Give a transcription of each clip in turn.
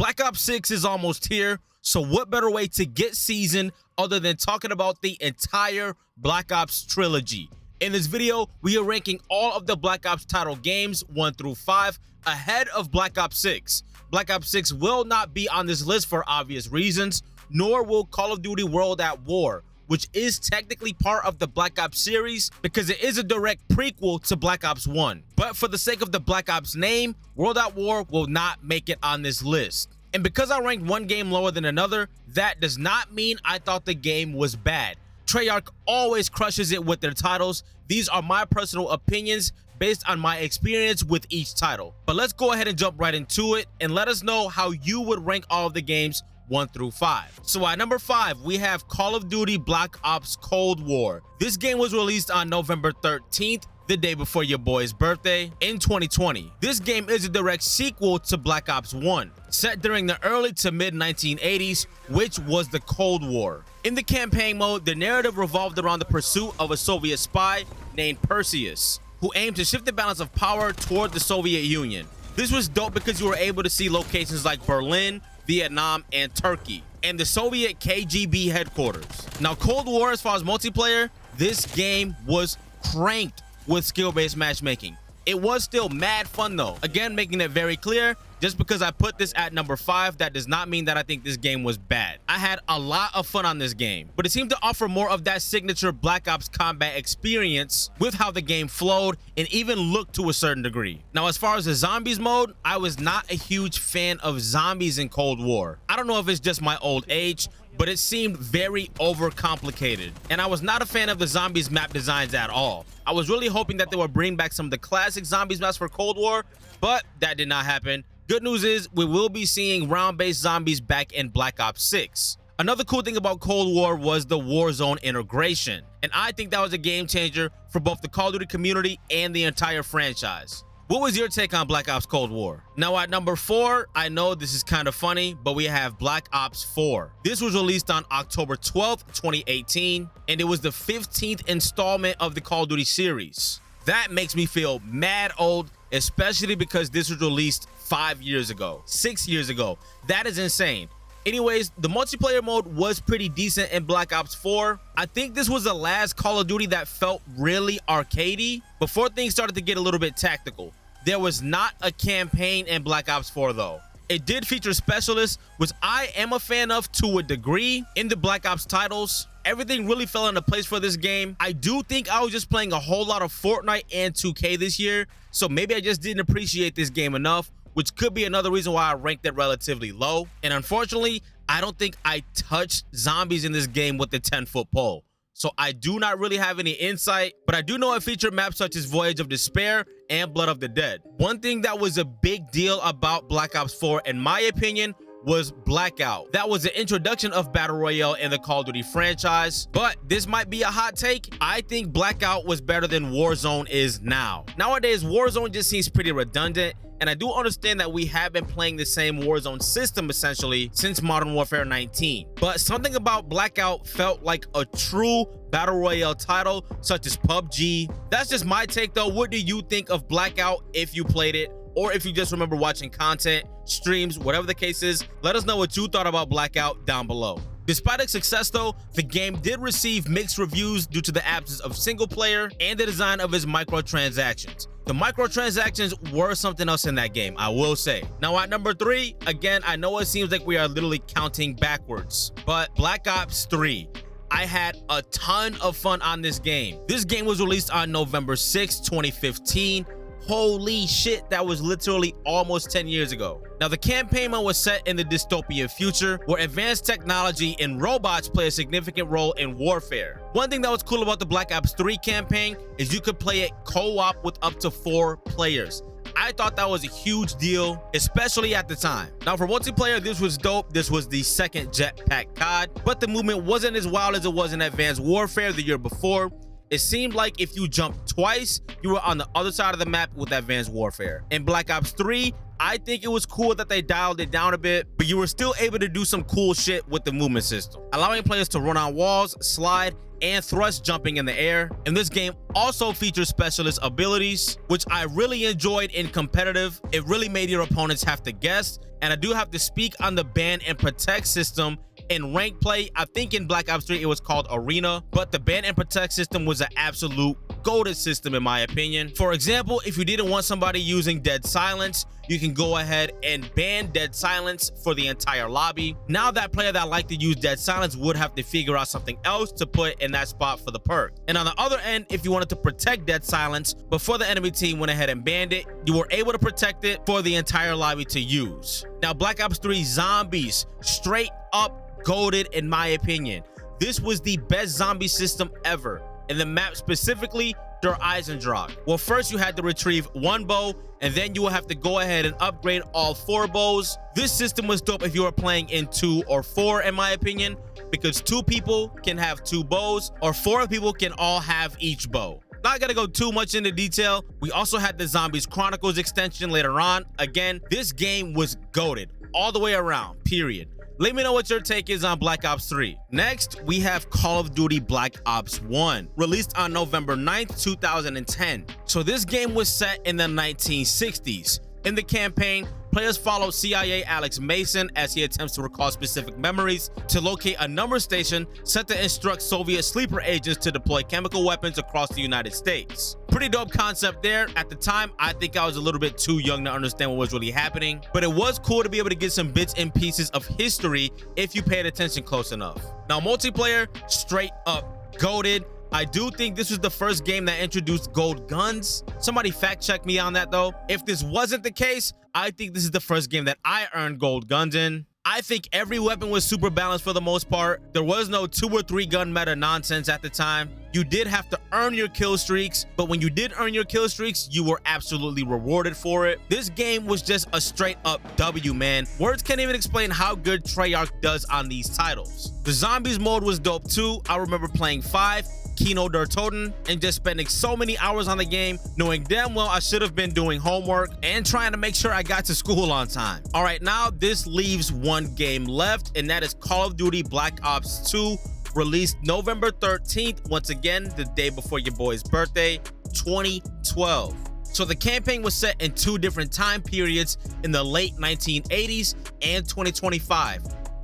Black Ops 6 is almost here, so what better way to get seasoned other than talking about the entire Black Ops trilogy? In this video, we are ranking all of the Black Ops title games 1 through 5 ahead of Black Ops 6. Black Ops 6 will not be on this list for obvious reasons, nor will Call of Duty World at War, which is technically part of the Black Ops series because it is a direct prequel to Black Ops 1. But for the sake of the Black Ops name, World at War will not make it on this list. And because I ranked one game lower than another, that does not mean I thought the game was bad. Treyarch always crushes it with their titles. These are my personal opinions based on my experience with each title. But let's go ahead and jump right into it and let us know how you would rank all of the games 1 through 5. So at number 5, we have Call of Duty Black Ops Cold War. This game was released on November 13th, the day before your boy's birthday, in 2020. This game is a direct sequel to Black Ops 1, set during the early to mid 1980s, which was the Cold War. In the campaign mode, the narrative revolved around the pursuit of a Soviet spy named Perseus, who aimed to shift the balance of power toward the Soviet Union. This was dope because you were able to see locations like Berlin, Vietnam, and Turkey, and the Soviet KGB headquarters. Now, Cold War, as far as multiplayer, this game was cranked with skill-based matchmaking. It was still mad fun though. Again, making it very clear, just because I put this at number 5, that does not mean that I think this game was bad. I had a lot of fun on this game, but it seemed to offer more of that signature Black Ops combat experience with how the game flowed and even looked to a certain degree. Now, as far as the zombies mode, I was not a huge fan of zombies in Cold War. I don't know if it's just my old age, but it seemed very overcomplicated, and I was not a fan of the zombies map designs at all. I was really hoping that they would bring back some of the classic zombies maps for Cold War, but that did not happen. Good news is we will be seeing round-based zombies back in Black Ops 6. Another cool thing about Cold War was the Warzone integration, and I think that was a game changer for both the Call of Duty community and the entire franchise. What was your take on Black Ops Cold War? Now at number 4, I know this is kind of funny, but we have Black Ops 4. This was released on October 12th, 2018, and it was the 15th installment of the Call of Duty series. That makes me feel mad old, especially because this was released 5 years ago, 6 years ago. That is insane. Anyways, the multiplayer mode was pretty decent in Black Ops 4. I think this was the last Call of Duty that felt really arcadey before things started to get a little bit tactical. There was not a campaign in Black Ops 4 though. It did feature specialists, which I am a fan of to a degree. In the Black Ops titles, everything really fell into place for this game. I do think I was just playing a whole lot of Fortnite and 2K this year, so maybe I just didn't appreciate this game enough, which could be another reason why I ranked it relatively low. And unfortunately, I don't think I touched zombies in this game with the 10-foot pole. So I do not really have any insight, but I do know it featured maps such as Voyage of Despair and Blood of the Dead. One thing that was a big deal about Black Ops 4, in my opinion, was Blackout. That was the introduction of Battle Royale in the Call of Duty franchise, but this might be a hot take. I think Blackout was better than Warzone is now. Nowadays, Warzone just seems pretty redundant, and I do understand that we have been playing the same Warzone system essentially since Modern Warfare 19. But something about Blackout felt like a true Battle Royale title, such as PUBG. That's just my take though. What do you think of Blackout if you played it? Or if you just remember watching content, streams, whatever the case is, let us know what you thought about Blackout down below. Despite its success though, the game did receive mixed reviews due to the absence of single player and the design of its microtransactions. The microtransactions were something else in that game, I will say. Now at number 3, again, I know it seems like we are literally counting backwards, but Black Ops 3. I had a ton of fun on this game. This game was released on November 6, 2015. Holy shit, that was literally almost 10 years ago. Now, the campaign mode was set in the dystopian future where advanced technology and robots play a significant role in warfare. One thing that was cool about the Black Ops 3 campaign is you could play it co-op with up to 4 players. I thought that was a huge deal, especially at the time. Now, for multiplayer, this was dope. This was the second Jetpack COD, but the movement wasn't as wild as it was in Advanced Warfare the year before. It seemed like if you jumped twice, you were on the other side of the map with Advanced Warfare. In Black Ops 3, I think it was cool that they dialed it down a bit, but you were still able to do some cool shit with the movement system, allowing players to run on walls, slide, and thrust jumping in the air. And this game also features specialist abilities, which I really enjoyed in competitive. It really made your opponents have to guess, And I do have to speak on the ban and protect system in rank play. I think in Black Ops 3 it was called Arena, but the ban and protect system was an absolute goated system in my opinion. For example, if you didn't want somebody using dead silence, you can go ahead and ban dead silence for the entire lobby. Now that player that liked to use dead silence would have to figure out something else to put in that spot for the perk. And on the other end, if you wanted to protect dead silence before the enemy team went ahead and banned it, you were able to protect it for the entire lobby to use. Now Black Ops 3 Zombies, straight up goated in my opinion. This was the best zombie system ever. And the map specifically, Der Eisendrache. Well, first you had to retrieve one bow, and then you will have to go ahead and upgrade all 4 bows. This system was dope if you were playing in 2 or 4 in my opinion, because 2 people can have 2 bows, or 4 people can all have each bow. Not gonna go too much into detail. We also had the Zombies Chronicles extension later on. Again, this game was goated all the way around, period. Let me know what your take is on Black Ops 3. Next, we have Call of Duty Black Ops 1, released on November 9th, 2010. So this game was set in the 1960s. In the campaign, players follow CIA Alex Mason as he attempts to recall specific memories to locate a number station set to instruct Soviet sleeper agents to deploy chemical weapons across the United States. Pretty dope concept there. At the time, I think I was a little bit too young to understand what was really happening, but it was cool to be able to get some bits and pieces of history if you paid attention close enough. Now, multiplayer, straight up goated. I do think this was the first game that introduced gold guns. Somebody fact check me on that though. If this wasn't the case, I think this is the first game that I earned gold guns in. I think every weapon was super balanced for the most part. There was no 2 or 3 gun meta nonsense at the time. You did have to earn your kill streaks, but when you did earn your kill streaks, you were absolutely rewarded for it. This game was just a straight up W, man. Words can't even explain how good Treyarch does on these titles. The zombies mode was dope too. I remember playing 5, Kino der Toten, and just spending so many hours on the game, knowing damn well I should have been doing homework and trying to make sure I got to school on time. All right, now this leaves one game left, and that is Call of Duty Black Ops 2, released November 13th, once again, the day before your boy's birthday, 2012. So the campaign was set in 2 different time periods in the late 1980s and 2025.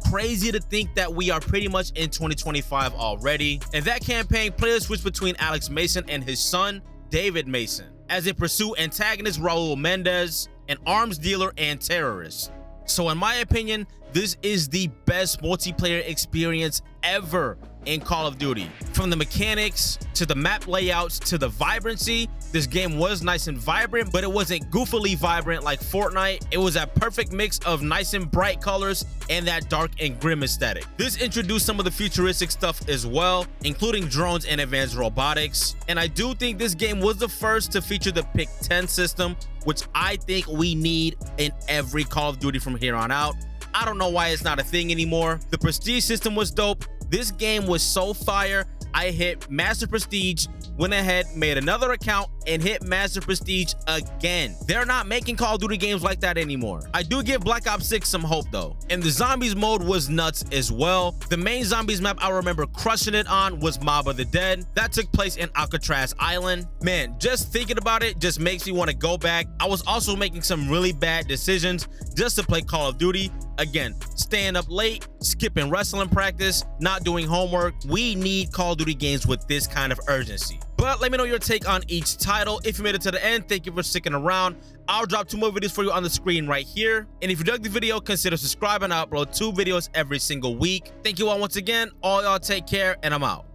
Crazy to think that we are pretty much in 2025 already. In that campaign, players switched between Alex Mason and his son, David Mason, as they pursue antagonist Raul Mendez, an arms dealer and terrorist. So in my opinion, this is the best multiplayer experience ever in Call of Duty. From the mechanics to the map layouts to the vibrancy, this game was nice and vibrant, but it wasn't goofily vibrant like Fortnite. It was a perfect mix of nice and bright colors and that dark and grim aesthetic. This introduced some of the futuristic stuff as well, including drones and advanced robotics. And I do think this game was the first to feature the Pick 10 system, which I think we need in every Call of Duty from here on out. I don't know why it's not a thing anymore. The prestige system was dope. This game was so fire. I hit Master Prestige, went ahead, made another account, and hit Master Prestige again. They're not making Call of Duty games like that anymore. I do give Black Ops 6 some hope though. And the zombies mode was nuts as well. The main zombies map I remember crushing it on was Mob of the Dead. That took place in Alcatraz Island. Man, just thinking about it just makes me want to go back. I was also making some really bad decisions just to play Call of Duty. Again, staying up late, skipping wrestling practice, not doing homework. We need Call of Duty games with this kind of urgency. But let me know your take on each title. If you made it to the end, thank you for sticking around. I'll drop 2 more videos for you on the screen right here. And if you dug the video, consider subscribing. I upload 2 videos every single week. Thank you all once again. All y'all take care, and I'm out.